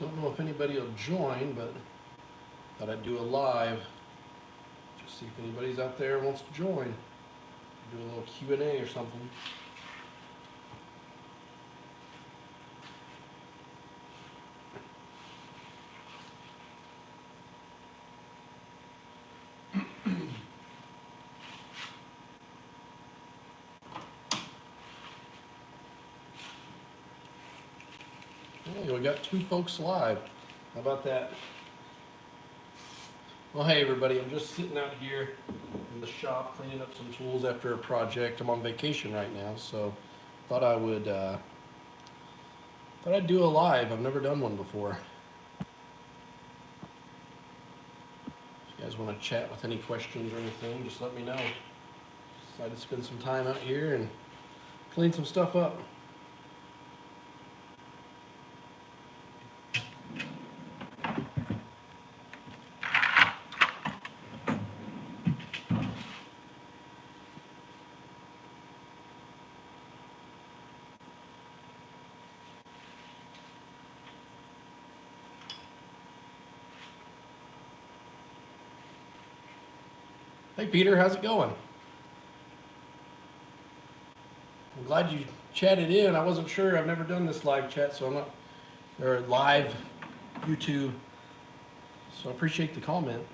Don't know if anybody will join, but thought I'd do a live. Just see if anybody's out there who wants to join. Do a little Q&A or something. Hey, we got 2 folks live. How about that? Well, hey everybody, I'm just sitting out here in the shop cleaning up some tools after a project. I'm on vacation right now, so thought I would thought I'd do a live. I've never done one before. If you guys want to chat with any questions or anything, just let me know. Decided to spend some time out here and clean some stuff up. Hey Peter, how's it going? I'm glad you chatted in. I wasn't sure. I've never done this live chat, so I'm not, or live YouTube. So I appreciate the comment.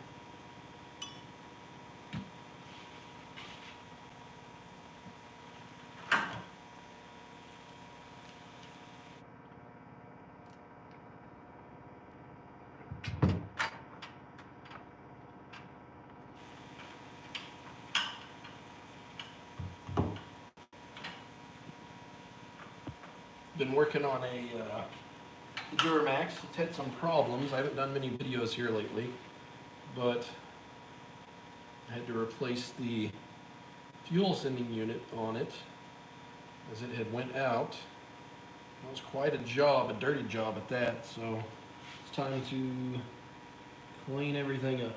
Been working on a Duramax. It's had some problems. I haven't done many videos here lately, but I had to replace the fuel sending unit on it as it had went out. It was quite a job, a dirty job at that, so it's time to clean everything up.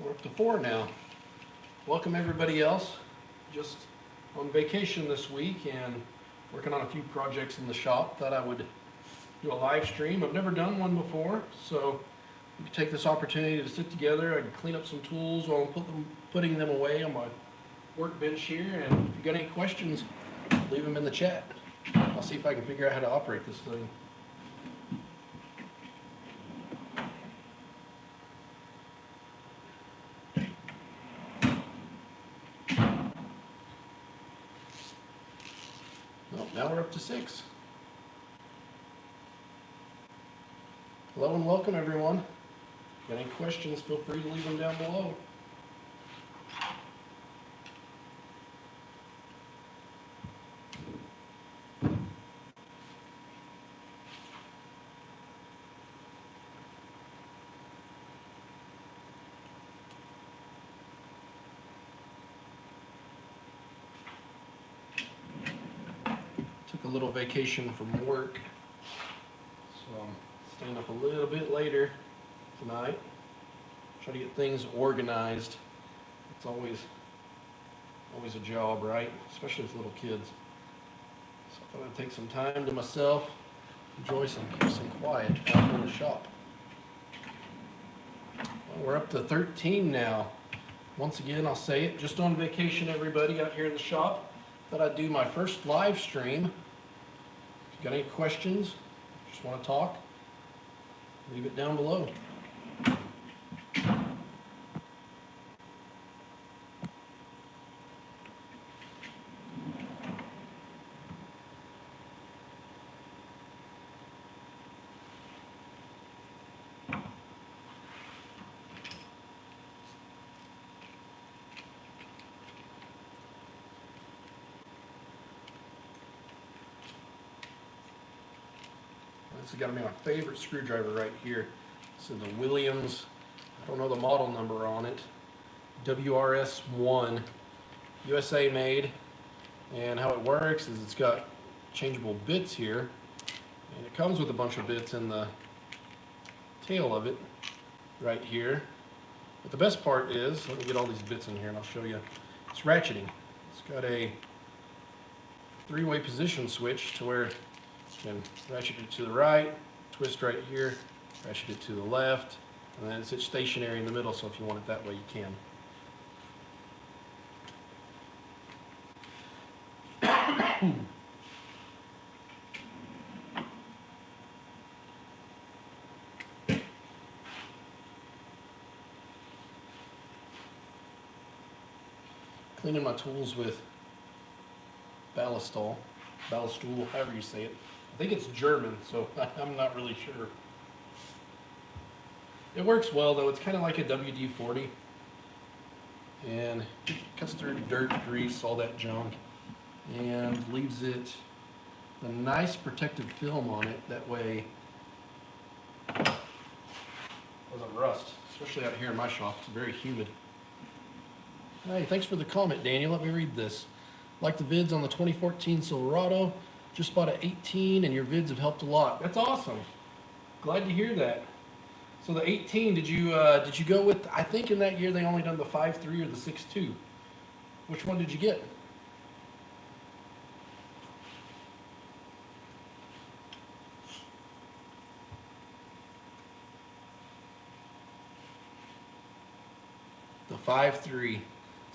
We're up to 4 now. Welcome everybody else. Just on vacation this week and working on a few projects in the shop. Thought I would do a live stream. I've never done one before, so we could take this opportunity to sit together. I can clean up some tools while I'm putting them away on my workbench here. And if you got any questions, leave them in the chat. I'll see if I can figure out how to operate this thing. Now we're up to 6. Hello and welcome everyone. If you got any questions, feel free to leave them down below. Took a little vacation from work, so I'm staying up a little bit later tonight. Try to get things organized. It's always a job, right? Especially with little kids. So I thought I'd take some time to myself, enjoy some quiet out in the shop. Well, we're up to 13 now. Once again, I'll say it, just on vacation, everybody out here in the shop. Thought I'd do my first live stream. If you got any questions, just want to talk, leave it down below. This has got to be my favorite screwdriver right here. This is the Williams, I don't know the model number on it, WRS1, USA made. And how it works is it's got changeable bits here, and it comes with a bunch of bits in the tail of it right here. But the best part is, let me get all these bits in here and I'll show you, it's ratcheting. It's got a three-way position switch to where you can ratchet it to the right, twist right here, ratchet it to the left, and then it's stationary in the middle, so if you want it that way you can. Cleaning my tools with Ballastol, however you say it. I think it's German, so I'm not really sure. It works well though. It's kind of like a WD-40, and it cuts through dirt, grease, all that junk, and leaves it a nice protective film on it. That way it doesn't rust, especially out here in my shop. It's very humid. Hey, thanks for the comment, Daniel. Let me read this. Like the vids on the 2014 Silverado. Just bought an 18 and your vids have helped a lot. That's awesome. Glad to hear that. So the 18, did you go with, I think in that year they only done the 5.3 or the 6.2. Which one did you get? The 5.3.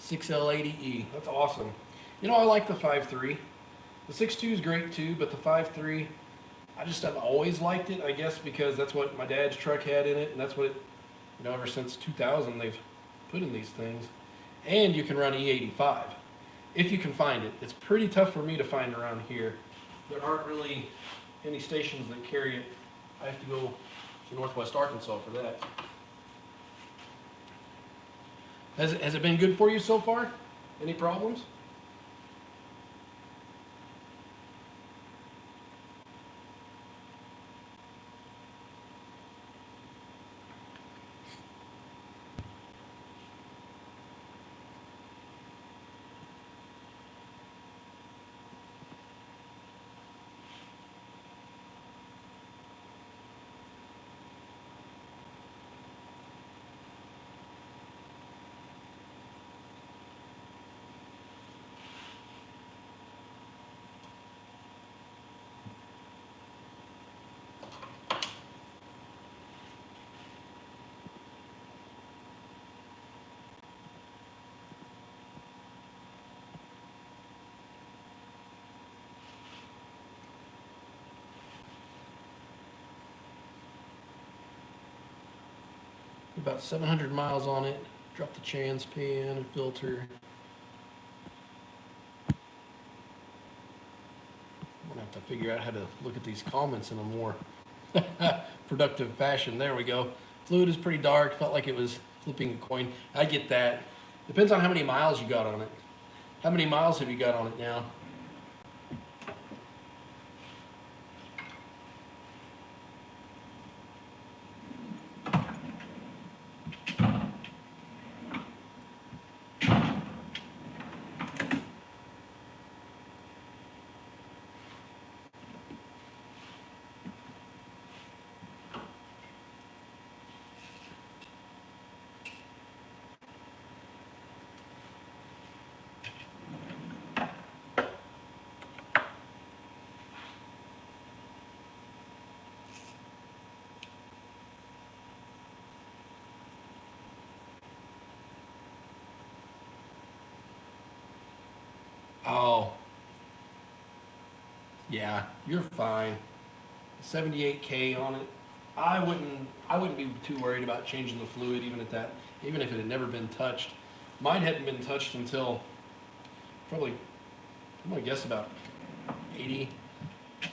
6L80E. That's awesome. You know, I like the 5.3. The 6.2 is great too, but the 5.3, I just have always liked it, I guess, because that's what my dad's truck had in it, and that's what it, you know, ever since 2000 they've put in these things. And you can run E85 if you can find it. It's pretty tough for me to find around here. There aren't really any stations that carry it. I have to go to Northwest Arkansas for that. Has it been good for you so far? Any problems? About 700 miles on it. Drop the Chans pan and filter. I'm gonna have to figure out how to look at these comments in a more productive fashion. There we go. Fluid is pretty dark. Felt like it was flipping a coin. I get that. Depends on how many miles you got on it. How many miles have you got on it now? Oh, yeah, you're fine. 78K on it. I wouldn't be too worried about changing the fluid even even if it had never been touched. Mine hadn't been touched until probably, I'm gonna guess about 80,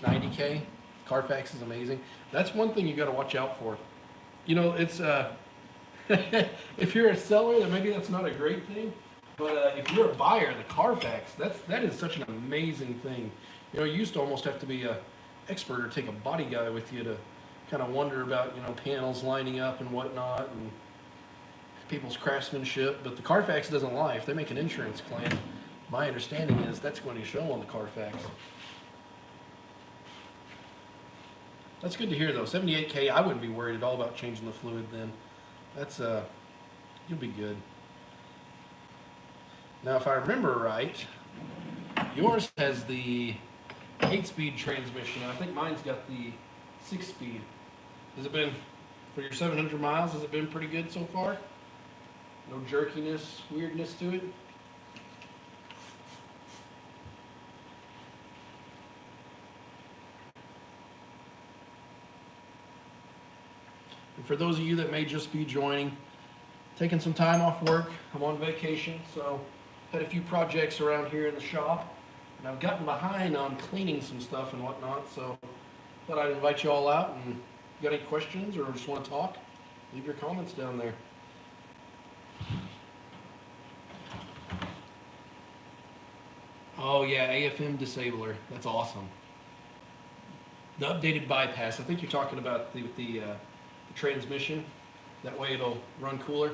90K. Carfax is amazing. That's one thing you gotta watch out for. You know, it's, if you're a seller, then maybe that's not a great thing. But if you're a buyer, the Carfax, that is such an amazing thing. You know, it used to almost have to be a expert or take a body guy with you to kind of wonder about, you know, panels lining up and whatnot and people's craftsmanship. But the Carfax doesn't lie. If they make an insurance claim, my understanding is that's going to show on the Carfax. That's good to hear though. 78K, I wouldn't be worried at all about changing the fluid then. That's you'll be good. Now if I remember right, yours has the 8-speed transmission. I think mine's got the 6-speed. Has it been, for your 700 miles, has it been pretty good so far? No jerkiness, weirdness to it? And for those of you that may just be joining, taking some time off work, I'm on vacation, so had a few projects around here in the shop, and I've gotten behind on cleaning some stuff and whatnot, so thought I'd invite you all out, and if you got any questions or just want to talk, leave your comments down there. Oh yeah, AFM disabler, that's awesome. The updated bypass, I think you're talking about the transmission, that way it'll run cooler.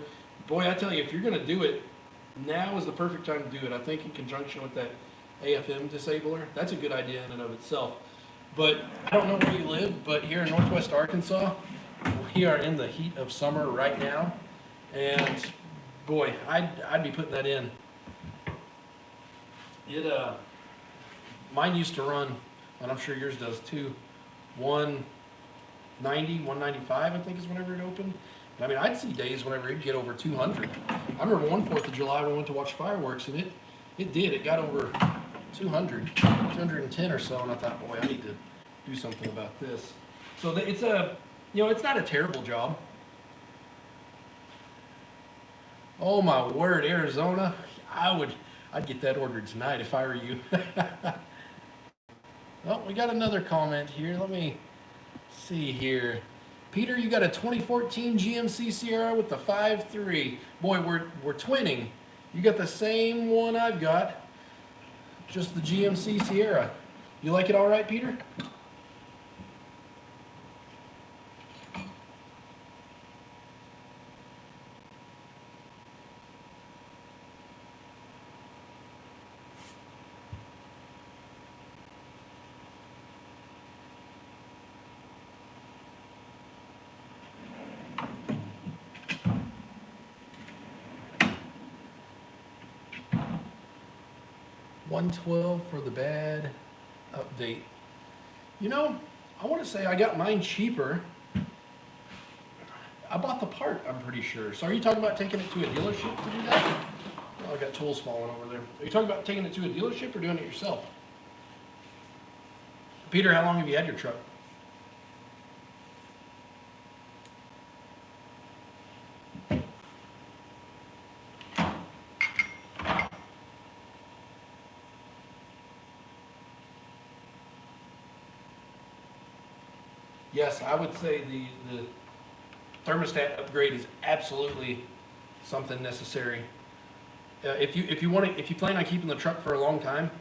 Boy, I tell you, if you're going to do it, now is the perfect time to do it. I think in conjunction with that AFM disabler, that's a good idea in and of itself. But I don't know where you live, but here in Northwest Arkansas, we are in the heat of summer right now, and boy, I'd be putting that in. Mine used to run, and I'm sure yours does too, 190, 195, I think is whenever it opened. I mean, I'd see days whenever it'd get over 200. I remember one 4th of July we went to watch fireworks, and it got over 200, 210 or so, and I thought, boy, I need to do something about this. So it's it's not a terrible job. Oh my word, Arizona, I'd get that ordered tonight if I were you. Well, we got another comment here. Let me see here. Peter, you got a 2014 GMC Sierra with the 5.3. Boy, we're twinning. You got the same one I've got, just the GMC Sierra. You like it all right, Peter? $112 for the bad update. You know, I want to say I got mine cheaper. I bought the part, I'm pretty sure. So are you talking about taking it to a dealership to do that? Oh, I got tools falling over there. Are you talking about taking it to a dealership or doing it yourself? Peter, how long have you had your truck? Yes, I would say the thermostat upgrade is absolutely something necessary. If you plan on keeping the truck for a long time,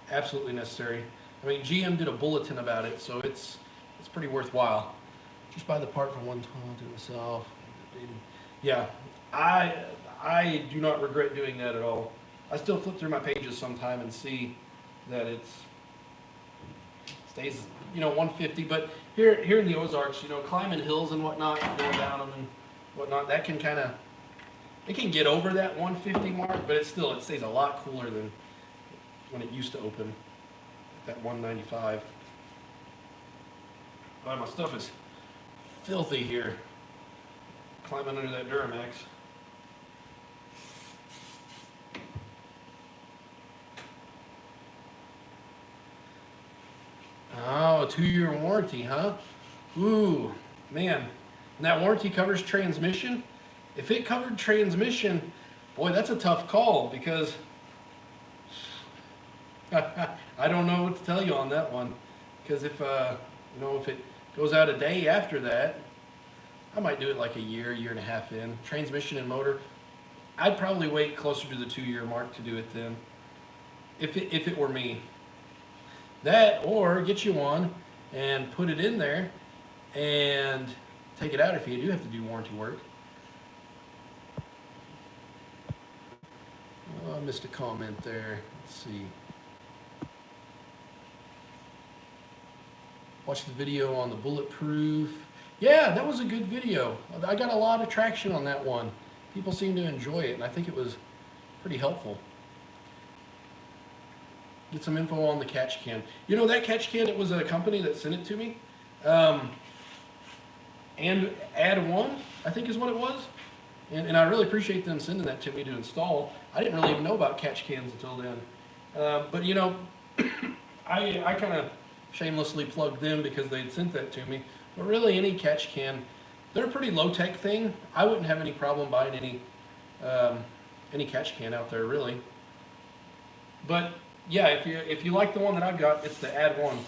absolutely necessary. I mean, GM did a bulletin about it, so it's pretty worthwhile. Just buy the part from 112 to myself. Yeah, I do not regret doing that at all. I still flip through my pages sometime and see that it stays 150, but here in the Ozarks, climbing hills and whatnot, going down them and whatnot, that can it can get over that 150 mark, but it stays a lot cooler than when it used to open at that 195. Oh, my stuff is filthy here, climbing under that Duramax. Oh, 2-year warranty, huh? Ooh, man. And that warranty covers transmission? If it covered transmission, boy, that's a tough call because I don't know what to tell you on that one. Because if it goes out a day after that, I might do it like a year and a half in. Transmission and motor, I'd probably wait closer to the 2-year mark to do it then. If it were me. That, or get you one and put it in there and take it out if you do have to do warranty work. Oh, I missed a comment there. Let's see. Watch the video on the bulletproof. Yeah, that was a good video. I got a lot of traction on that one. People seem to enjoy it, and I think it was pretty helpful. Get some info on the catch can. You know, that catch can, it was a company that sent it to me. And Add One, I think is what it was. And I really appreciate them sending that to me to install. I didn't really even know about catch cans until then. But you know, I kind of shamelessly plugged them because they'd sent that to me. But really, any catch can, they're a pretty low-tech thing. I wouldn't have any problem buying any catch can out there, really. But yeah, if you like the one that I've got, it's the Add One.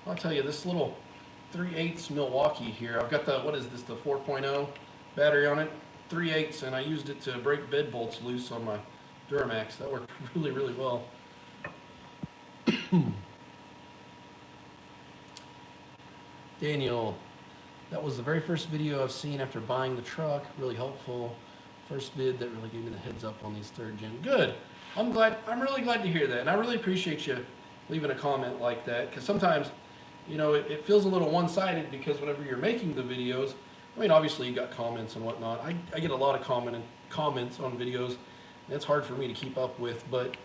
I'll tell you, this little 3/8 Milwaukee here, I've got the, what is this, the 4.0 battery on it, 3/8, and I used it to break bed bolts loose on my Duramax. That worked really, really well. Daniel, that was the very first video I've seen after buying the truck. Really helpful. First vid that really gave me the heads up on these third gen. Good. I'm really glad to hear that, and I really appreciate you leaving a comment like that, because sometimes, you know, it feels a little one-sided, because whenever you're making the videos, I mean, obviously you got comments and whatnot. I get a lot of comments on videos, and it's hard for me to keep up with, but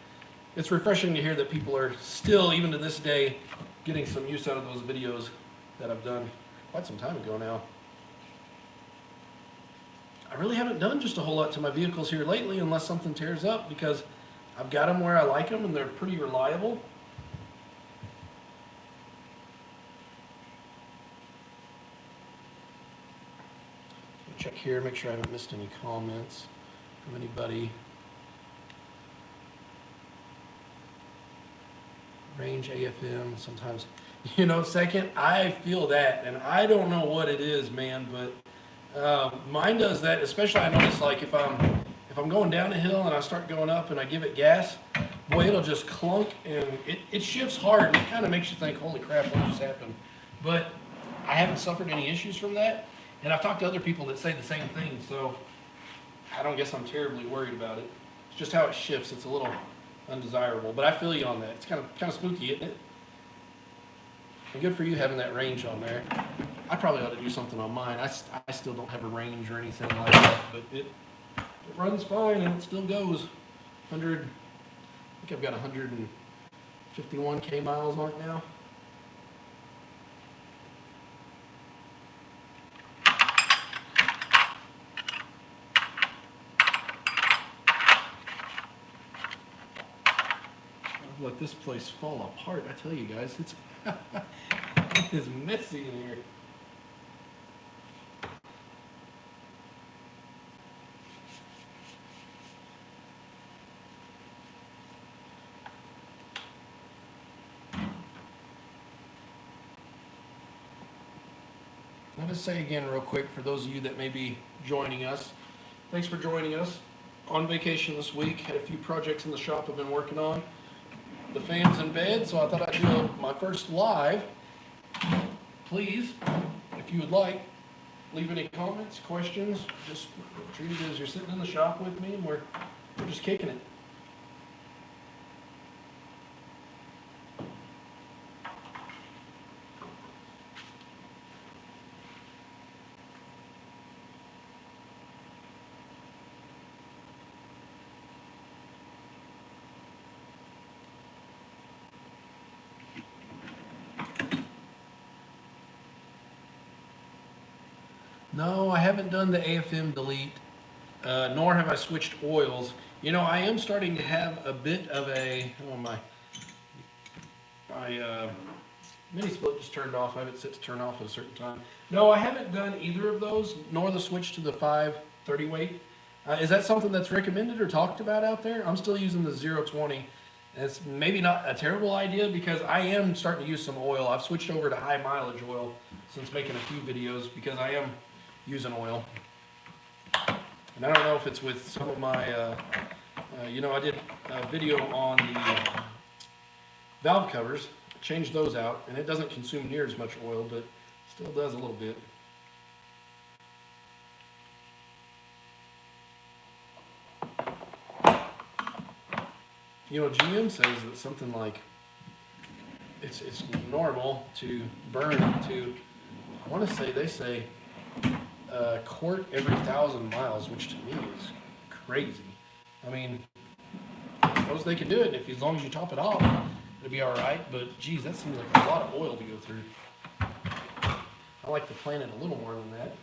it's refreshing to hear that people are still, even to this day, getting some use out of those videos that I've done quite some time ago now. I really haven't done just a whole lot to my vehicles here lately, unless something tears up, because I've got them where I like them and they're pretty reliable. Check here, make sure I haven't missed any comments from anybody. Range AFM, sometimes, you know, second, I feel that, and I don't know what it is, man, but mine does that, especially I notice, like, if I'm going down a hill and I start going up and I give it gas, boy, it'll just clunk, and it shifts hard, and it kind of makes you think, holy crap, what just happened? But I haven't suffered any issues from that. And I've talked to other people that say the same thing, so I don't guess I'm terribly worried about it. It's just how it shifts. It's a little undesirable, but I feel you on that. It's kind of spooky, isn't it? And good for you having that range on there. I probably ought to do something on mine. I still don't have a range or anything like that, but it runs fine and it still goes 100. I think I've got 151K miles on it now. Let this place fall apart. I tell you guys, it is messy in here. I'll just say again real quick, for those of you that may be joining us, thanks for joining us. On vacation this week, had a few projects in the shop I've been working on. The fan's in bed, so I thought I'd do my first live. Please, if you would like, leave any comments, questions. Just treat it as you're sitting in the shop with me, and we're just kicking it. No, I haven't done the AFM delete, nor have I switched oils. You know, I am starting to have a bit of a, oh my Mini split just turned off. I have it set to turn off at a certain time. No, I haven't done either of those, nor the switch to the 530 weight. Is that something that's recommended or talked about out there? I'm still using the 020. It's maybe not a terrible idea because I am starting to use some oil. I've switched over to high mileage oil since making a few videos because I am using oil. And I don't know if it's with some of my, you know, I did a video on the valve covers, changed those out, and it doesn't consume near as much oil, but still does a little bit. You know, GM says that something like it's normal to burn to, I want to say, they say a quart every 1,000 miles, which to me is crazy. I mean, I suppose they can do it if as long as you top it off, it'll be all right. But geez, that seems like a lot of oil to go through. I like the planet a little more than that.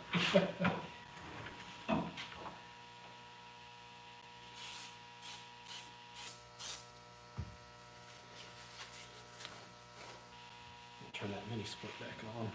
Turn that mini split back on.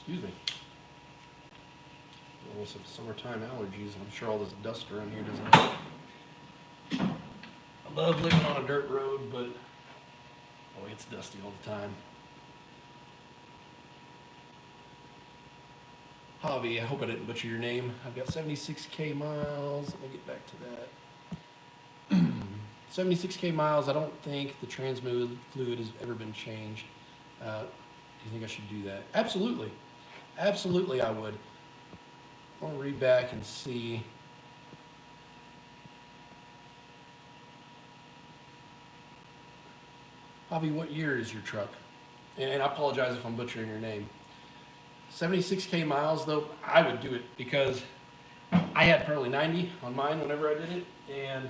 Excuse me. Almost some summertime allergies. I'm sure all this dust around here doesn't help. I love living on a dirt road, but boy, it's dusty all the time. Javi, I hope I didn't butcher your name. I've got 76K miles. Let me get back to that. 76K miles. I don't think the transmute fluid has ever been changed. Do you think I should do that? Absolutely. Absolutely, I would. I want to read back and see. Javi, what year is your truck? And I apologize if I'm butchering your name. 76K miles, though, I would do it because I had probably 90 on mine whenever I did it, and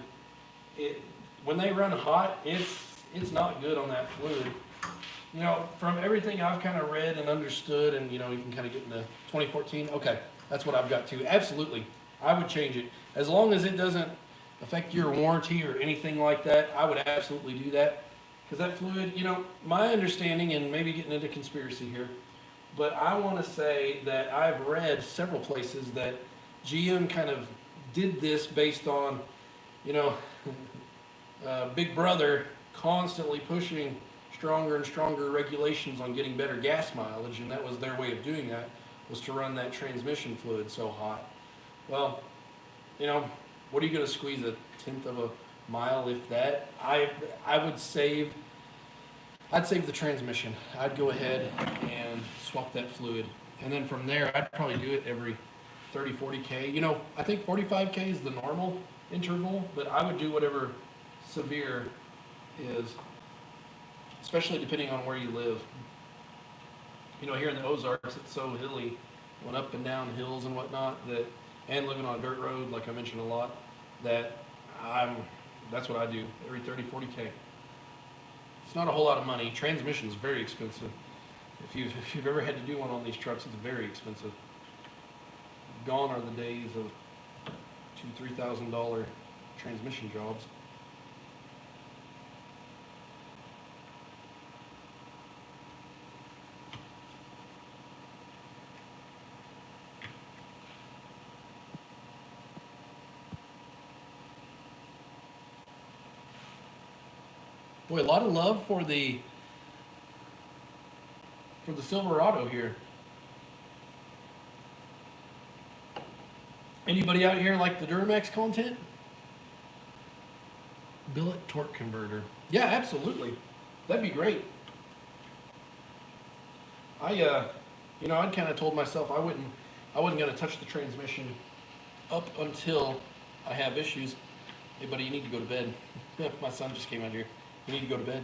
when they run hot, it's not good on that fluid. You know, from everything I've kind of read and understood, and you know, you can kind of get into 2014. Okay, that's what I've got too. Absolutely, I would change it as long as it doesn't affect your warranty or anything like that. I would absolutely do that because that fluid, you know, my understanding, and maybe getting into conspiracy here, but I want to say that I've read several places that GM kind of did this based on, you know, Big Brother constantly pushing stronger and stronger regulations on getting better gas mileage, and that was their way of doing that, was to run that transmission fluid so hot. Well, you know, what are you going to squeeze a tenth of a mile, if that? I'd save the transmission. I'd go ahead and swap that fluid, and then from there I'd probably do it every 30-40K. You know, I think 45K is the normal interval, but I would do whatever severe is, especially depending on where you live. You know, here in the Ozarks, it's so hilly, going up and down hills and whatnot, that, and living on a dirt road, like I mentioned a lot, that that's what I do every 30-40K. It's not a whole lot of money. Transmission's very expensive. If you've ever had to do one on these trucks, it's very expensive. Gone are the days of $2,000-$3,000 transmission jobs. Boy, a lot of love for the Silverado here. Anybody out here like the Duramax content? Billet torque converter. Yeah, absolutely. That'd be great. You know, I'd kind of told myself I wasn't going to touch the transmission up until I have issues. Hey, buddy, you need to go to bed. My son just came out here. You need to go to bed.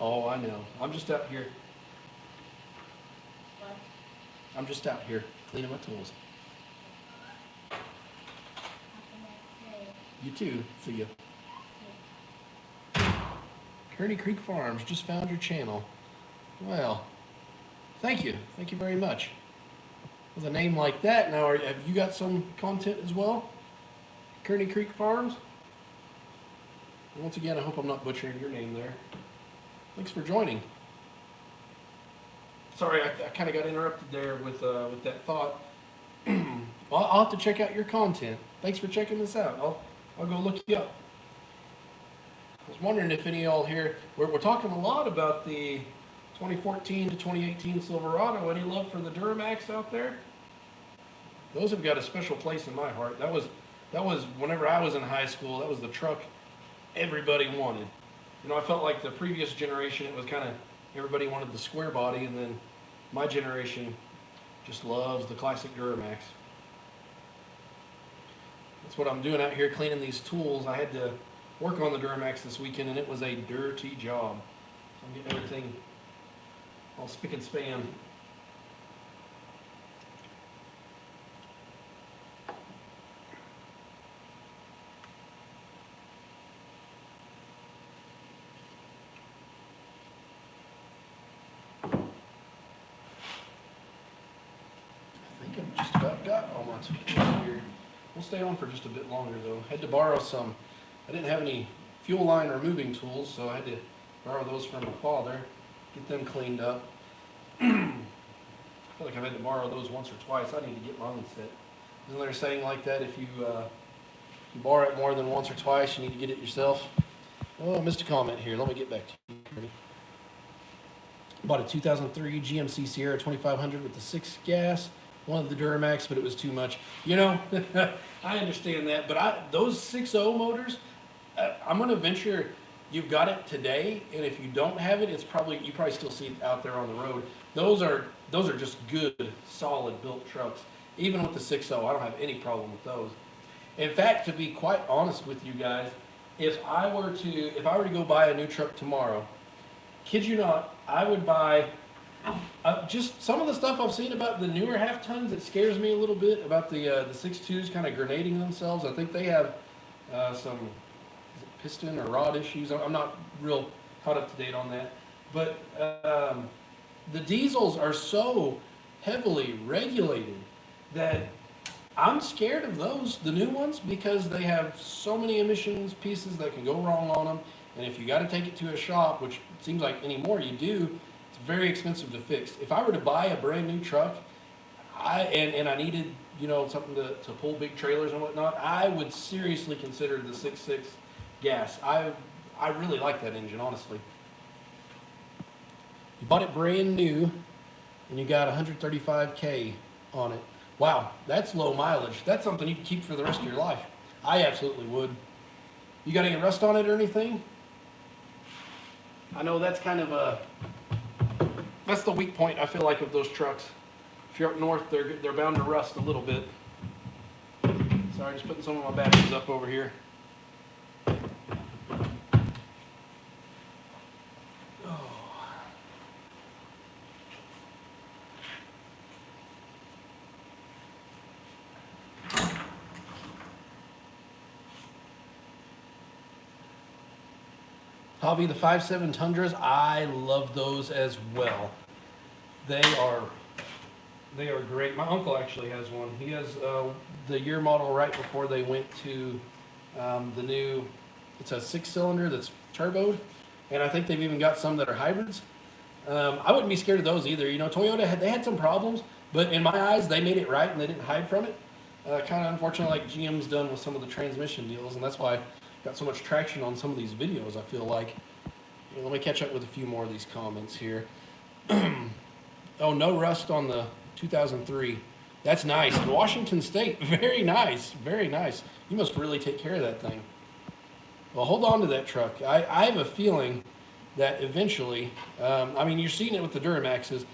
Oh, I know. I'm just out here. I'm just out here cleaning my tools. You too. See ya. Kearney Creek Farms just found your channel. Well, thank you. Thank you very much. With a name like that, now have you got some content as well? Kearney Creek Farms? And once again, I hope I'm not butchering your name there. Thanks for joining. Sorry, I kind of got interrupted there with that thought. Well, I'll have to check out your content. Thanks for checking this out. I'll go look you up. I was wondering if any of y'all here, we're talking a lot about the 2014 to 2018 Silverado. Any love for the Duramax out there? Those have got a special place in my heart. That was whenever I was in high school, that was the truck everybody wanted. You know, I felt like the previous generation, it was kind of, everybody wanted the square body, and then my generation just loves the classic Duramax. That's what I'm doing out here, cleaning these tools. I had to work on the Duramax this weekend, and it was a dirty job. So I'm getting everything all spick and span. Just about got all my tools here. We'll stay on for just a bit longer though. Had to borrow some. I didn't have any fuel line removing tools, so I had to borrow those from my father, get them cleaned up. I feel like I've had to borrow those once or twice. I need to get my own set. Isn't there a saying like that? If you borrow it more than once or twice, you need to get it yourself. Oh, I missed a comment here. Let me get back to you. Bought a 2003 GMC Sierra 2500 with the 6 gas. Wanted the Duramax, but it was too much. You know, I understand that, but those 6.0 motors, I'm going to venture you've got it today, and if you don't have it, you probably still see it out there on the road. Those are just good, solid built trucks. Even with the 6.0, I don't have any problem with those. In fact, to be quite honest with you guys, if I were to go buy a new truck tomorrow, kid you not, I would buy. Just some of the stuff I've seen about the newer half tons, it scares me a little bit about the 6.2s kind of grenading themselves. I think they have some piston or rod issues. I'm not real caught up to date on that. But the diesels are so heavily regulated that I'm scared of those, the new ones, because they have so many emissions pieces that can go wrong on them. And if you got to take it to a shop, which it seems like anymore you do, very expensive to fix. If I were to buy a brand new truck, and I needed, you know, something to pull big trailers and whatnot, I would seriously consider the 6.6 gas. I really like that engine, honestly. You bought it brand new, and you got 135K on it. Wow, that's low mileage. That's something you can keep for the rest of your life. I absolutely would. You got any rust on it or anything? I know that's kind of that's the weak point, I feel like, of those trucks. If you're up north, they're bound to rust a little bit. Sorry, just putting some of my batteries up over here. Hobby, the 5.7 Tundras, I love those as well. They are great. My uncle actually has one. He has the year model right before they went to the new, it's a 6-cylinder that's turboed, and I think they've even got some that are hybrids. I wouldn't be scared of those either. You know, Toyota, they had some problems, but in my eyes, they made it right and they didn't hide from it. Kind of unfortunate, like GM's done with some of the transmission deals, and that's why got so much traction on some of these videos, I feel like. Here, let me catch up with a few more of these comments here. Oh, no rust on the 2003. That's nice. In Washington State, very nice, very nice. You must really take care of that thing. Well, hold on to that truck. I have a feeling that eventually, I mean, you're seeing it with the Duramaxes.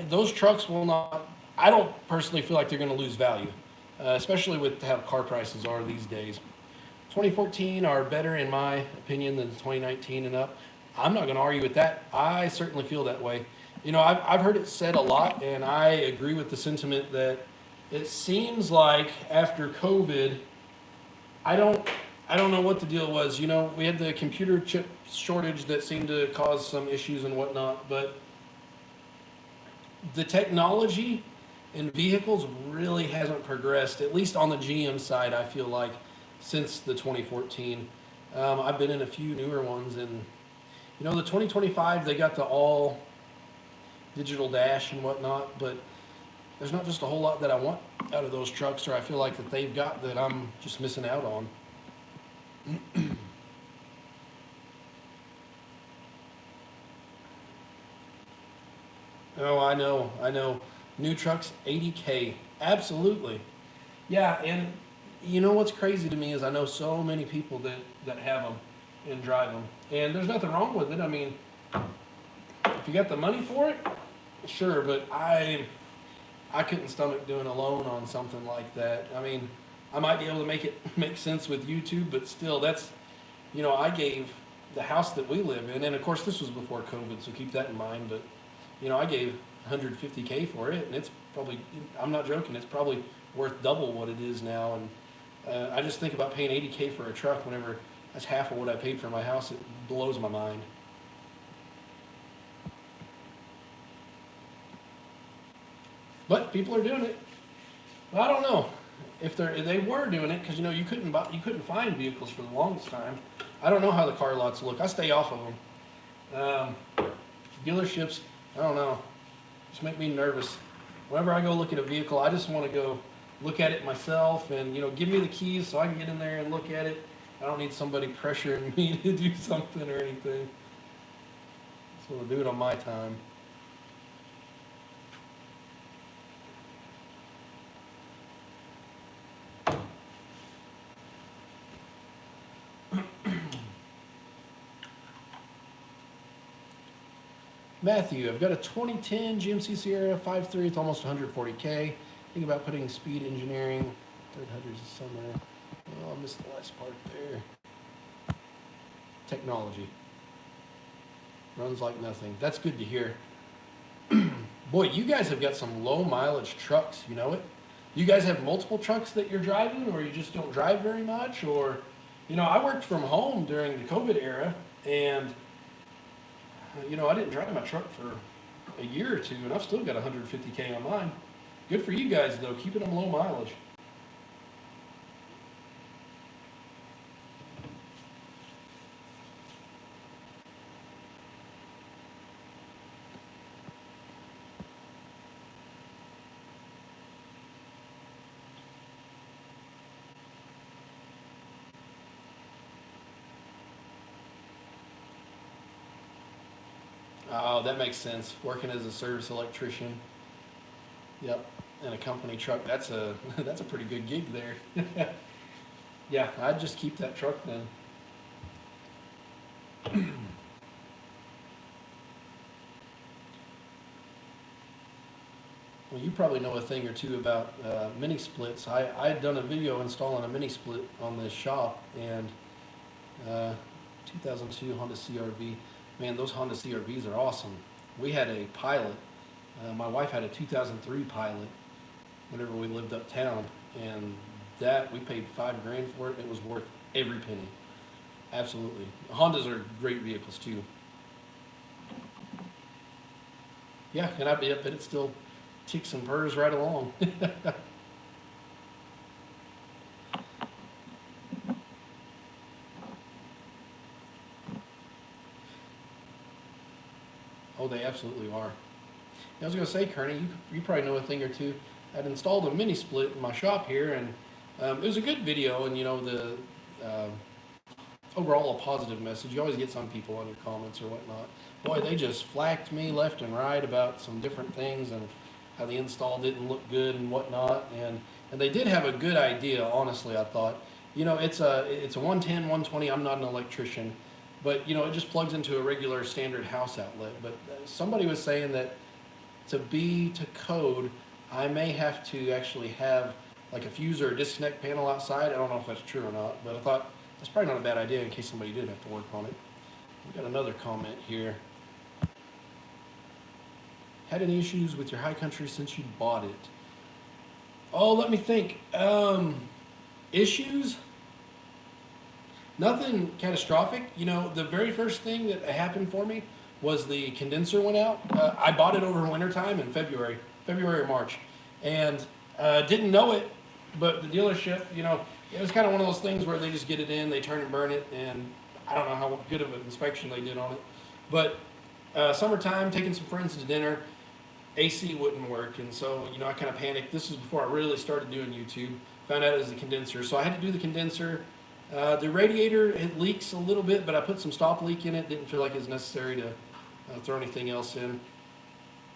Those trucks will not, I don't personally feel like they're going to lose value. especially with how car prices are these days. 2014 are better in my opinion than 2019 and up. I'm not going to argue with that. I certainly feel that way. You know, I've heard it said a lot, and I agree with the sentiment that it seems like after COVID, I don't I don't know what the deal was. You know, we had the computer chip shortage that seemed to cause some issues and whatnot, but the technology in vehicles really hasn't progressed, at least on the GM side, I feel like, since the 2014. I've been in a few newer ones, and you know, the 2025, they got the all digital dash and whatnot, but there's not just a whole lot that I want out of those trucks, or I feel like that they've got that I'm just missing out on. Oh, I know. New trucks, 80K. Absolutely. Yeah, and you know what's crazy to me is I know so many people that have them and drive them, and there's nothing wrong with it. I mean, if you got the money for it, sure, but I couldn't stomach doing a loan on something like that. I mean, I might be able to make it make sense with YouTube, but still, that's, you know, I gave the house that we live in, and of course this was before COVID, so keep that in mind. But you know, I gave 150K for it, and it's probably, I'm not joking, it's probably worth double what it is now. And I just think about paying 80K for a truck whenever that's half of what I paid for my house. It blows my mind. But people are doing it. Well, I don't know if they were doing it, because you know, you couldn't find vehicles for the longest time. I don't know how the car lots look. I stay off of them. Dealerships, I don't know, just make me nervous. Whenever I go look at a vehicle, I just want to go look at it myself, and you know, give me the keys so I can get in there and look at it. I don't need somebody pressuring me to do something or anything. So I'll do it on my time. Matthew, I've got a 2010 GMC Sierra 5.3. It's almost 140K. Think about putting speed engineering. 300s this summer. Oh, I missed the last part there. Technology. Runs like nothing. That's good to hear. Boy, you guys have got some low mileage trucks, you know it? You guys have multiple trucks that you're driving, or you just don't drive very much? Or, you know, I worked from home during the COVID era, and you know, I didn't drive my truck for a year or two, and I've still got 150K on mine. Good for you guys, though, keeping them low mileage. Oh, that makes sense. Working as a service electrician. Yep. And a company truck. That's a that's a pretty good gig there. Yeah, I'd just keep that truck then. Well, you probably know a thing or two about mini splits. I had done a video installing a mini split on this shop, and 2002 Honda CRV. Man, those Honda CRVs are awesome. We had a Pilot. My wife had a 2003 Pilot whenever we lived uptown, and that we paid $5 grand for it. It was worth every penny. Absolutely. Hondas are great vehicles too. Yeah, and I bet it still ticks and purrs right along. Oh, they absolutely are. I was going to say, Kearney, you probably know a thing or two. I'd installed a mini split in my shop here, and it was a good video, and you know, the overall a positive message. You always get some people on your comments or whatnot. Boy, they just flacked me left and right about some different things and how the install didn't look good and whatnot. And they did have a good idea, honestly, I thought. You know, it's a 110, 120. I'm not an electrician, but you know, it just plugs into a regular standard house outlet. But somebody was saying that to be to code, I may have to actually have like a fuse or a disconnect panel outside. I don't know if that's true or not, but I thought that's probably not a bad idea in case somebody did have to work on it. We got another comment here. Had any issues with your high country since you bought it? Oh, let me think. Issues? Nothing catastrophic. You know, the very first thing that happened for me was the condenser went out. I bought it over wintertime in February or March, and didn't know it, but the dealership, you know, it was kind of one of those things where they just get it in, they turn and burn it, and I don't know how good of an inspection they did on it. But summertime, taking some friends to dinner, AC wouldn't work, and so, you know, I kind of panicked. This was before I really started doing YouTube. Found out it was the condenser, so I had to do the condenser. The radiator, it leaks a little bit, but I put some stop leak in it. Didn't feel like it was necessary to throw anything else in.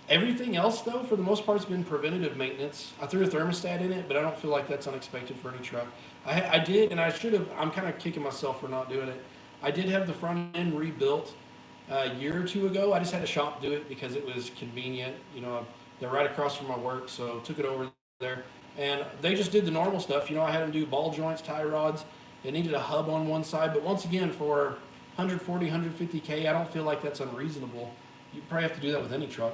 Everything else, though, for the most part, has been preventative maintenance. I threw a thermostat in it, but I don't feel like that's unexpected for any truck. I did, and I should have. I'm kind of kicking myself for not doing it. I did have the front end rebuilt a year or two ago. I just had a shop do it because it was convenient. You know, they're right across from my work, so took it over there. And they just did the normal stuff. You know, I had them do ball joints, tie rods. It needed a hub on one side, but once again, for 140, 150K, I don't feel like that's unreasonable. You probably have to do that with any truck.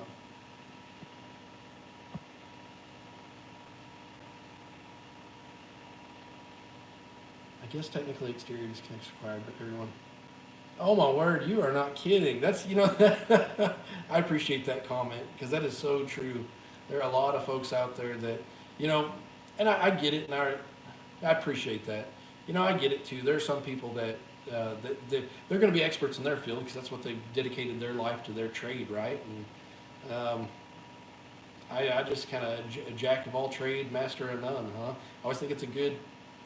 I guess technically exterior disconnects required, but everyone. Oh my word, you are not kidding. That's, you know, I appreciate that comment because that is so true. There are a lot of folks out there that, you know, and I get it, and I appreciate that. You know, I get it too. There are some people that, they're going to be experts in their field because that's what they've dedicated their life to, their trade, right? And I just kind of a jack of all trade, master of none, huh? I always think it's a good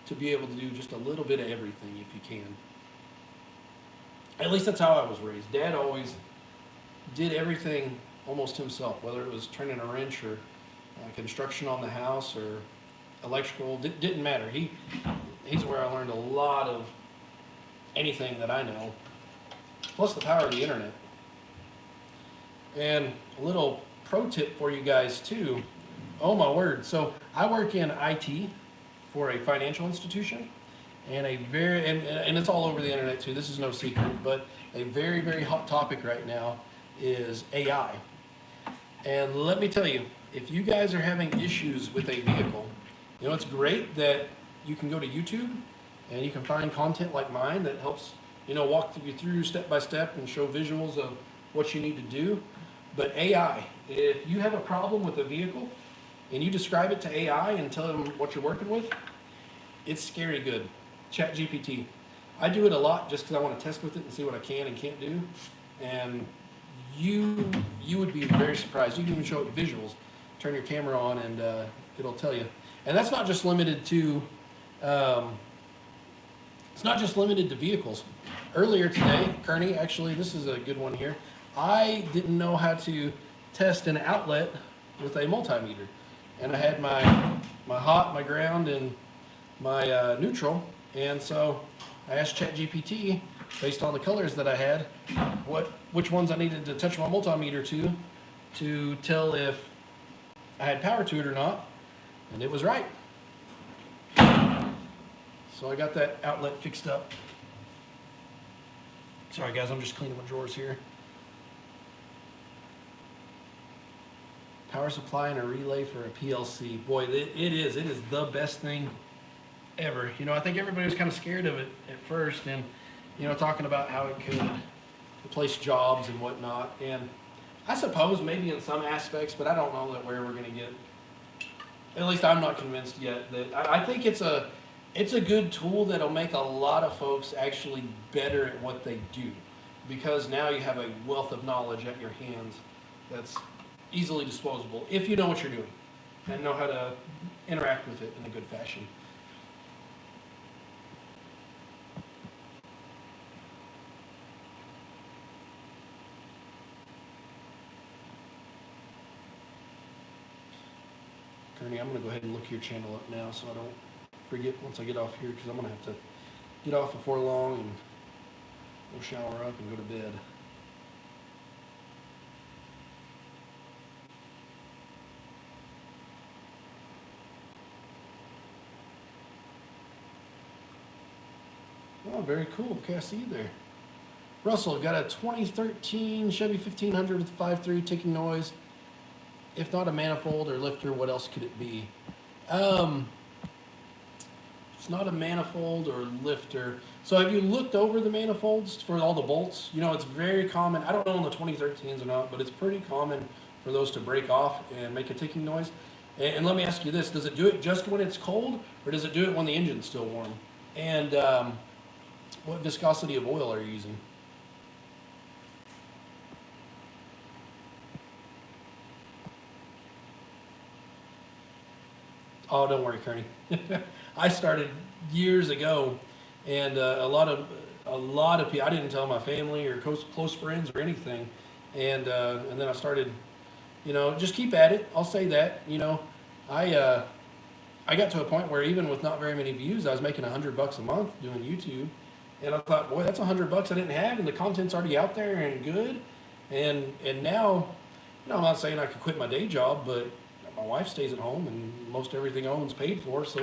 to be able to do just a little bit of everything if you can. At least that's how I was raised. Dad always did everything almost himself, whether it was turning a wrench or construction on the house or electrical. Didn't matter. He's where I learned a lot of anything that I know, plus the power of the internet. And a little pro tip for you guys too. Oh my word. So I work in IT for a financial institution, and and it's all over the internet too. This is no secret, but a very, very hot topic right now is AI. And let me tell you, if you guys are having issues with a vehicle, you know, it's great that you can go to YouTube and you can find content like mine that helps, you know, walk you through step by step and show visuals of what you need to do. But AI, if you have a problem with a vehicle and you describe it to AI and tell them what you're working with, it's scary good. ChatGPT. I do it a lot just because I want to test with it and see what I can and can't do. And you would be very surprised. You can even show it visuals. Turn your camera on and it'll tell you. And that's not just limited to it's not just limited to vehicles. Earlier today, Kearney, actually, this is a good one here. I didn't know how to test an outlet with a multimeter, and I had my hot, my ground, and my neutral, and so I asked ChatGPT based on the colors that I had, which ones I needed to touch my multimeter to tell if I had power to it or not, and it was right. So I got that outlet fixed up. Sorry guys, I'm just cleaning my drawers here. Power supply and a relay for a PLC. Boy, it is the best thing ever. You know, I think everybody was kind of scared of it at first, and, you know, talking about how it could replace jobs and whatnot. And I suppose maybe in some aspects, but I don't know that where we're going to get. At least I'm not convinced yet that I think it's a good tool that'll make a lot of folks actually better at what they do, because now you have a wealth of knowledge at your hands that's easily disposable if you know what you're doing and know how to interact with it in a good fashion. Kearney, I'm going to go ahead and look your channel up now so I don't forget once I get off here, because I'm going to have to get off before long and go shower up and go to bed. Oh, very cool. Okay, I see you there. Russell, got a 2013 Chevy 1500 with 5.3 ticking noise. If not a manifold or lifter, what else could it be? It's not a manifold or lifter. So have you looked over the manifolds for all the bolts? You know, it's very common. I don't know on the 2013s or not, but it's pretty common for those to break off and make a ticking noise. And let me ask you this, does it do it just when it's cold, or does it do it when the engine's still warm? And what viscosity of oil are you using? Oh, don't worry, Kearney. I started years ago, and a lot of people. I didn't tell my family or close friends or anything, and then I started. You know, just keep at it. I'll say that. You know, I I got to a point where even with not very many views, I was making $100 a month doing YouTube, and I thought, boy, that's $100 I didn't have, and the content's already out there and good, and now, you know, I'm not saying I could quit my day job, but my wife stays at home, and most everything I own's paid for, so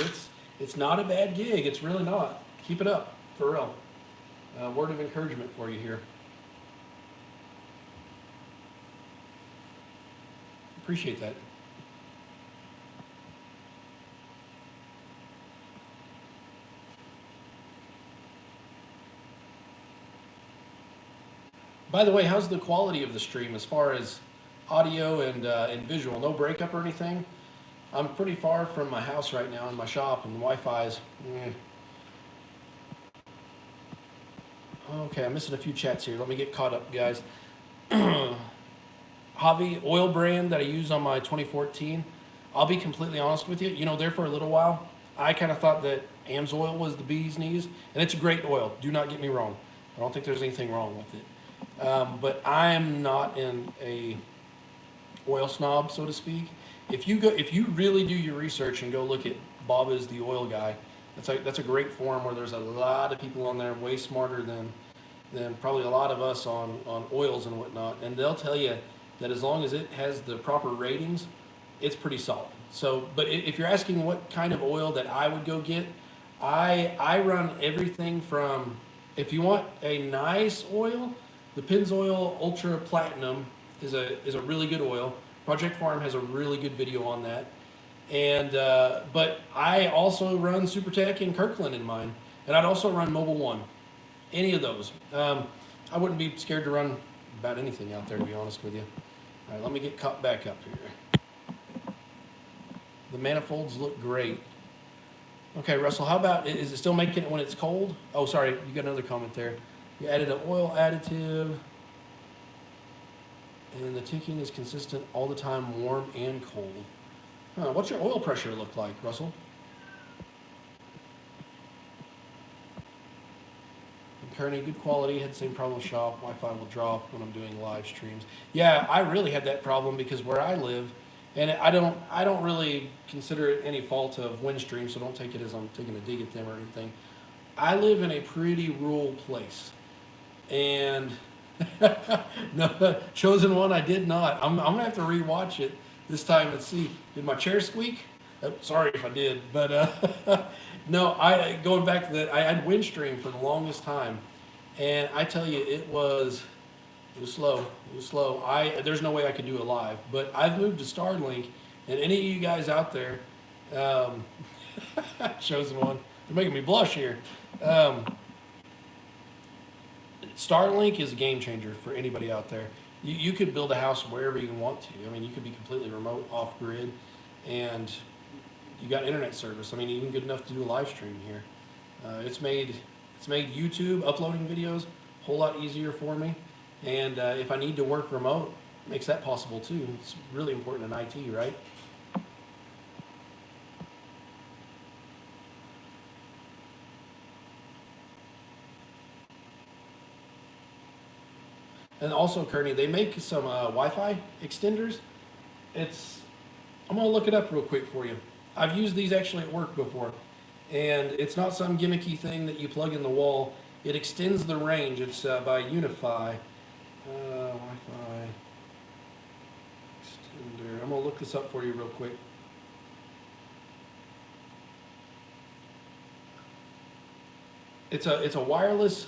it's not a bad gig. It's really not. Keep it up, for real. Word of encouragement for you here. Appreciate that. By the way, how's the quality of the stream as far as audio and visual? No breakup or anything? I'm pretty far from my house right now in my shop, and Wi-Fi's. Okay, I'm missing a few chats here. Let me get caught up, guys. Javi oil brand that I use on my 2014. I'll be completely honest with you. You know, there for a little while, I kind of thought that AMSOIL was the bee's knees, and it's a great oil. Do not get me wrong. I don't think there's anything wrong with it. But I am not in a oil snob, so to speak. If you really do your research and go look at Bob is the oil guy, that's a great forum where there's a lot of people on there way smarter than probably a lot of us on oils and whatnot, and they'll tell you that as long as it has the proper ratings, it's pretty solid. So, but if you're asking what kind of oil that I would go get, I run everything from, if you want a nice oil, the Pennzoil Ultra Platinum is a really good oil. Project Farm has a really good video on that. And but I also run SuperTech and Kirkland in mine, and I'd also run Mobil 1. Any of those. I wouldn't be scared to run about anything out there, to be honest with you. All right, let me get caught back up here. The manifolds look great. Okay, Russell, how about, is it still making it when it's cold? Oh, sorry, you got another comment there. You added an oil additive, and the ticking is consistent all the time, warm and cold. What's your oil pressure look like, Russell? Kearney, good quality, had the same problem with shop. Wi-Fi will drop when I'm doing live streams. Yeah, I really had that problem because where I live, and I don't really consider it any fault of Windstream, so don't take it as I'm taking a dig at them or anything. I live in a pretty rural place, and no, Chosen One, I did not. I'm gonna have to rewatch it this time and see. Did my chair squeak? Sorry if I did, but no. Going back to that, I had Windstream for the longest time, and I tell you, it was slow. It was slow. There's no way I could do it live, but I've moved to Starlink, and any of you guys out there, Chosen One, they're making me blush here. Starlink is a game changer for anybody out there. You could build a house wherever you want to. I mean, you could be completely remote, off grid, and you got internet service. I mean, even good enough to do a live stream here. It's made YouTube uploading videos a whole lot easier for me. And if I need to work remote, it makes that possible too. It's really important in IT, right? And also, Kearney, they make some Wi-Fi extenders. I'm gonna look it up real quick for you. I've used these actually at work before, and it's not some gimmicky thing that you plug in the wall. It extends the range. It's by Unify. Wi-Fi extender. I'm gonna look this up for you real quick. It's a wireless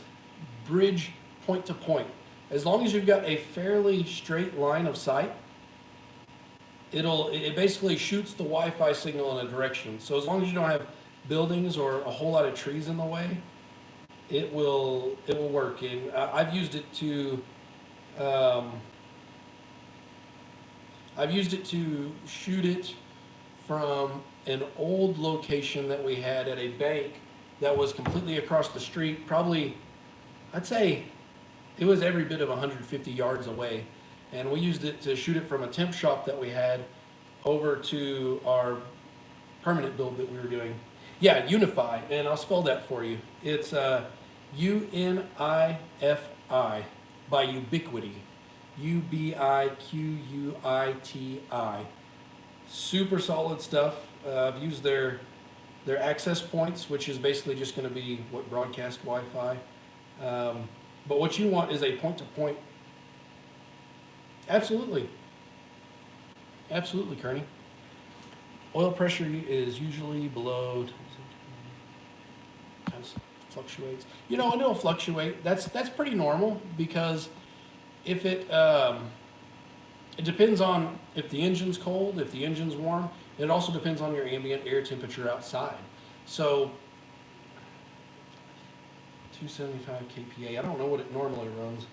bridge point to point. As long as you've got a fairly straight line of sight, it basically shoots the Wi-Fi signal in a direction. So as long as you don't have buildings or a whole lot of trees in the way, it will work. And I've used it to shoot it from an old location that we had at a bank that was completely across the street. Probably, I'd say it was every bit of 150 yards away. And we used it to shoot it from a temp shop that we had over to our permanent build that we were doing. Yeah, Unify, and I'll spell that for you. It's UNIFI by Ubiquiti. UBIQUITI. Super solid stuff. I've used their access points, which is basically just going to be what broadcast Wi-Fi. But what you want is a point-to-point. Absolutely. Absolutely, Kearney. Oil pressure is usually below. Fluctuates. You know, and it'll fluctuate. That's pretty normal, because if it depends on if the engine's cold, if the engine's warm. It also depends on your ambient air temperature outside. So 275 kPa. I don't know what it normally runs.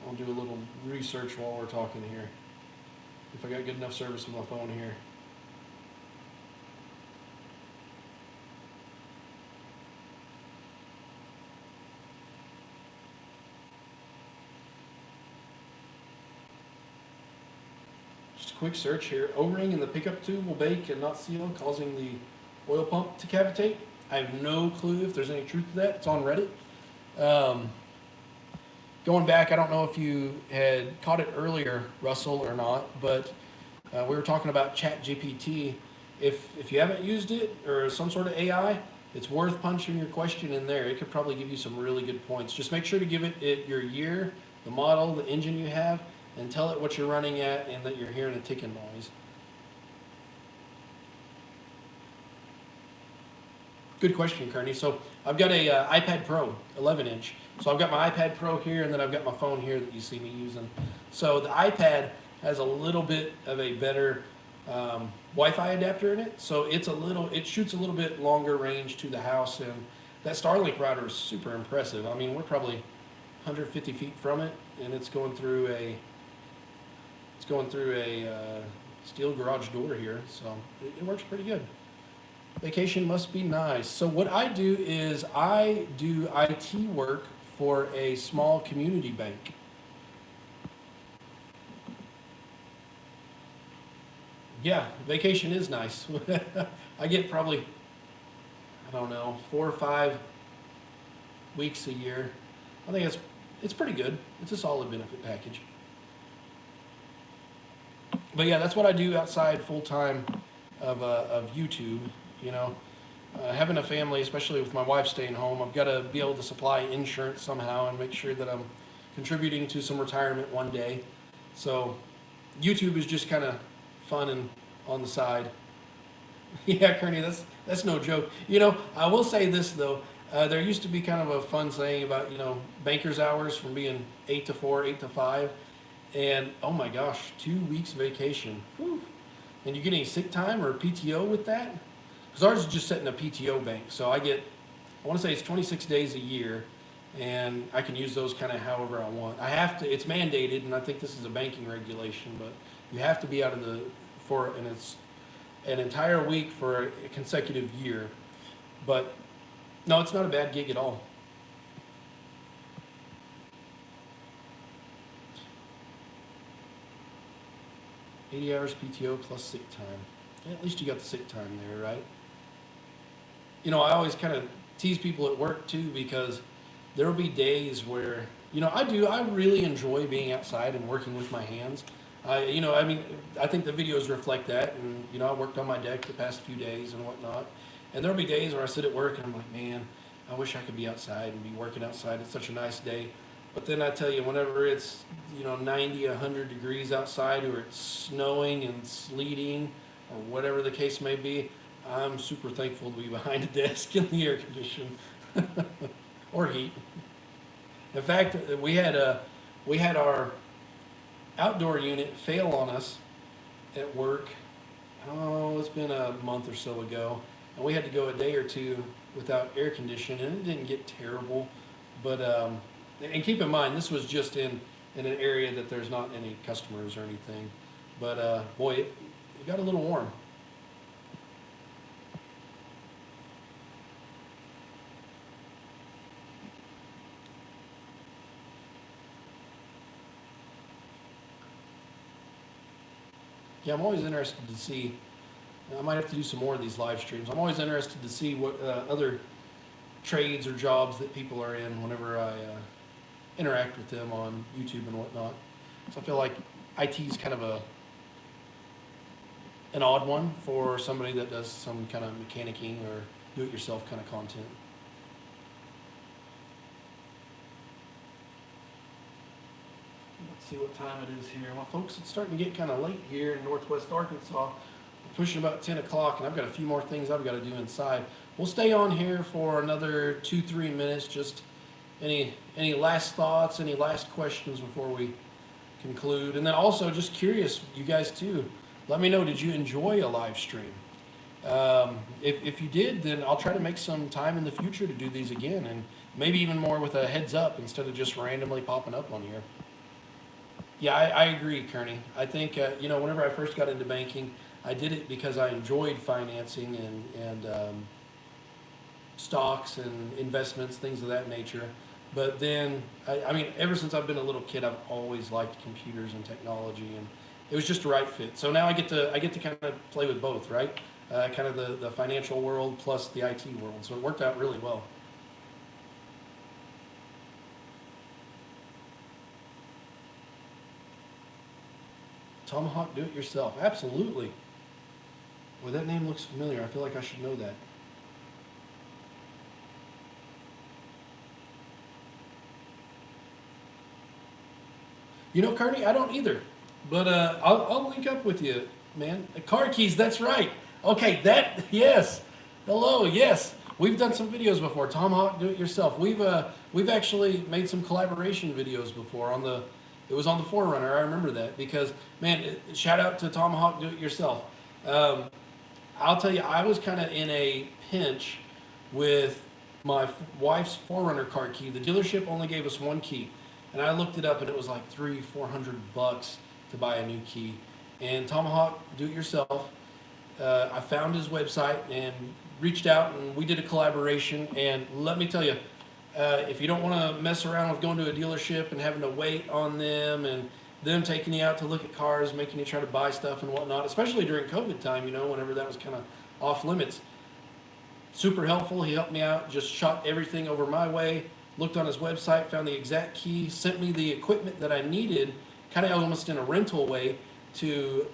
I'll do a little research while we're talking here. If I got good enough service with my phone here. Just a quick search here. O-ring in the pickup tube will bake and not seal, causing the oil pump to cavitate. I have no clue if there's any truth to that. It's on Reddit. Going back, I don't know if you had caught it earlier, Russell, or not, but we were talking about ChatGPT. If you haven't used it, or some sort of AI, it's worth punching your question in there. It could probably give you some really good points. Just make sure to give it your year, the model, the engine you have, and tell it what you're running at and that you're hearing a ticking noise. Good question, Kearney. So I've got a iPad Pro, 11-inch. So I've got my iPad Pro here, and then I've got my phone here that you see me using. So the iPad has a little bit of a better Wi-Fi adapter in it. So it shoots a little bit longer range to the house, and that Starlink router is super impressive. I mean, we're probably 150 feet from it, and it's going through a steel garage door here. So it works pretty good. Vacation must be nice. So what I do is I do IT work for a small community bank. Yeah, vacation is nice. I get probably, I don't know, 4 or 5 weeks a year. I think it's pretty good. It's a solid benefit package. But yeah, that's what I do outside full time of YouTube. You know, having a family, especially with my wife staying home, I've got to be able to supply insurance somehow and make sure that I'm contributing to some retirement one day. So YouTube is just kind of fun and on the side. Yeah, Kearney, that's no joke. You know, I will say this though. There used to be kind of a fun saying about, you know, banker's hours from being 8 to 4, 8 to 5. And oh my gosh, 2 weeks vacation. Whew. And you get any sick time or PTO with that? Because ours is just set in a PTO bank. So I want to say it's 26 days a year, and I can use those kind of however I want. I have to, it's mandated, and I think this is a banking regulation, but you have to be out of and it's an entire week for a consecutive year. But no, it's not a bad gig at all. $80 PTO plus sick time. Yeah, at least you got the sick time there, right? You know, I always kind of tease people at work too, because there'll be days where, you know, I really enjoy being outside and working with my hands. You know, I mean, I think the videos reflect that, and, you know, I worked on my deck the past few days and whatnot. And there'll be days where I sit at work and I'm like, man, I wish I could be outside and be working outside. It's such a nice day. But then I tell you, whenever it's 90, 100 degrees outside, or it's snowing and sleeting, or whatever the case may be, I'm super thankful to be behind a desk in the air condition or heat. In fact, we had our outdoor unit fail on us at work. Oh, it's been a month or so ago, and we had to go a day or two without air conditioning, and it didn't get terrible, but and keep in mind this was just in an area that there's not any customers or anything, but boy, it got a little warm. Yeah, I'm always interested to see. I might have to do some more of these live streams. I'm always interested to see what other trades or jobs that people are in whenever I interact with them on YouTube and whatnot. So I feel like IT is kind of an odd one for somebody that does some kind of mechanicking or do-it-yourself kind of content. Let's see what time it is here. Well, folks, it's starting to get kind of late here in Northwest Arkansas. We're pushing about 10 o'clock, and I've got a few more things I've got to do inside. We'll stay on here for another 2-3 minutes. Just any last thoughts, any last questions before we conclude? And then also, just curious, you guys too, let me know, did you enjoy a live stream? If you did, then I'll try to make some time in the future to do these again, and maybe even more with a heads up instead of just randomly popping up on here. Yeah, I agree, Kearney. I think, whenever I first got into banking, I did it because I enjoyed financing and stocks and investments, things of that nature. But then, I mean, ever since I've been a little kid, I've always liked computers and technology, and it was just a right fit. So now I get to kind of play with both, right? Kind of the financial world plus the IT world. So it worked out really well. Tomahawk Do-It-Yourself, absolutely. Boy, that name looks familiar. I feel like I should know that. Kearney, I don't either. But I'll link up with you, man. Car keys, that's right. Okay, yes. Hello, yes. We've done some videos before. Tomahawk Do-It-Yourself. We've actually made some collaboration videos before it was on the Forerunner. I remember that because, man, shout out to Tomahawk Do-It-Yourself. I'll tell you, I was kind of in a pinch with my wife's Forerunner car key. The dealership only gave us one key, and I looked it up, and it was like $300-400 to buy a new key. And Tomahawk Do-It-Yourself, I found his website and reached out, and we did a collaboration. And let me tell you, if you don't want to mess around with going to a dealership and having to wait on them and them taking you out to look at cars, making you try to buy stuff and whatnot, especially during COVID time, whenever that was kind of off limits. Super helpful. He helped me out, just shot everything over my way, looked on his website, found the exact key, sent me the equipment that I needed, kind of almost in a rental way, to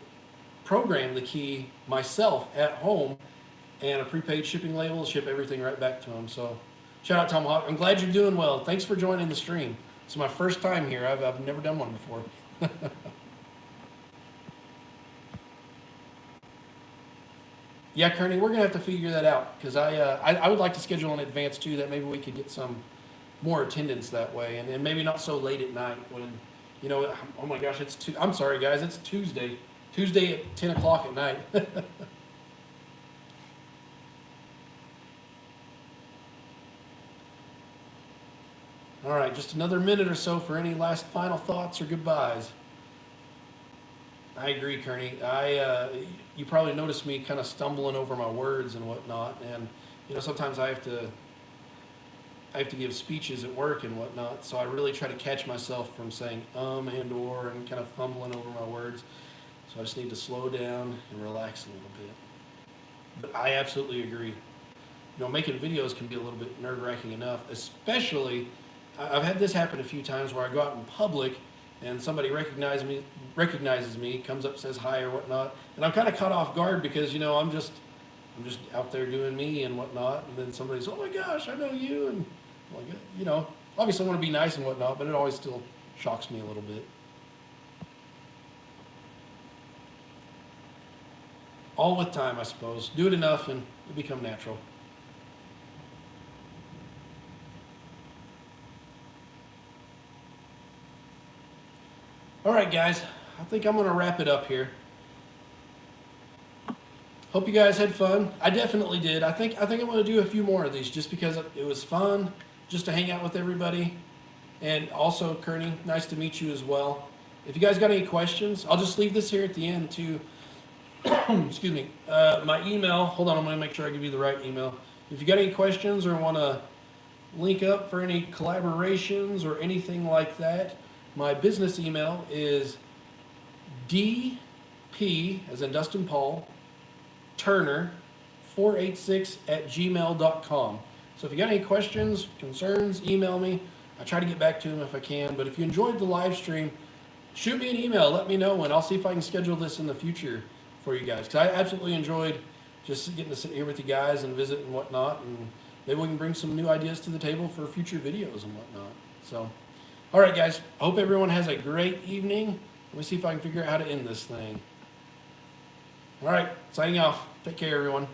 program the key myself at home, and a prepaid shipping label, ship everything right back to him. So shout out Tomahawk. I'm glad you're doing well. Thanks for joining the stream. It's my first time here. I've never done one before. Yeah, Kearney, we're gonna have to figure that out because I would like to schedule in advance too. That maybe we could get some more attendance that way, and maybe not so late at night when, oh my gosh, I'm sorry guys, it's Tuesday at 10 o'clock at night. All right, just another minute or so for any last final thoughts or goodbyes. I agree, Kearney. You probably noticed me kind of stumbling over my words and whatnot, and sometimes I have to give speeches at work and whatnot, so I really try to catch myself from saying and or and kind of fumbling over my words. So I just need to slow down and relax a little bit. But I absolutely agree. Making videos can be a little bit nerve-wracking enough, especially I've had this happen a few times where I go out in public and somebody recognizes me, comes up, says hi or whatnot, and I'm kind of caught off guard because I'm just out there doing me and whatnot, and then somebody says, "Oh my gosh, I know you," and like Obviously, I want to be nice and whatnot, but it always still shocks me a little bit. All with time, I suppose. Do it enough and it'll become natural. All right, guys. I think I'm going to wrap it up here. Hope you guys had fun. I definitely did. I think I'm going to do a few more of these just because it was fun just to hang out with everybody. And also, Kearney, nice to meet you as well. If you guys got any questions, I'll just leave this here at the end too. Excuse me. My email, hold on, I'm going to make sure I give you the right email. If you got any questions or want to link up for any collaborations or anything like that, my business email is dp, as in Dustin Paul, Turner 486@gmail.com. So if you got any questions, concerns, email me. I try to get back to them if I can. But if you enjoyed the live stream, shoot me an email. Let me know, and I'll see if I can schedule this in the future for you guys. Because I absolutely enjoyed just getting to sit here with you guys and visit and whatnot. And maybe we can bring some new ideas to the table for future videos and whatnot. So, all right, guys. I hope everyone has a great evening. Let me see if I can figure out how to end this thing. All right, signing off. Take care, everyone.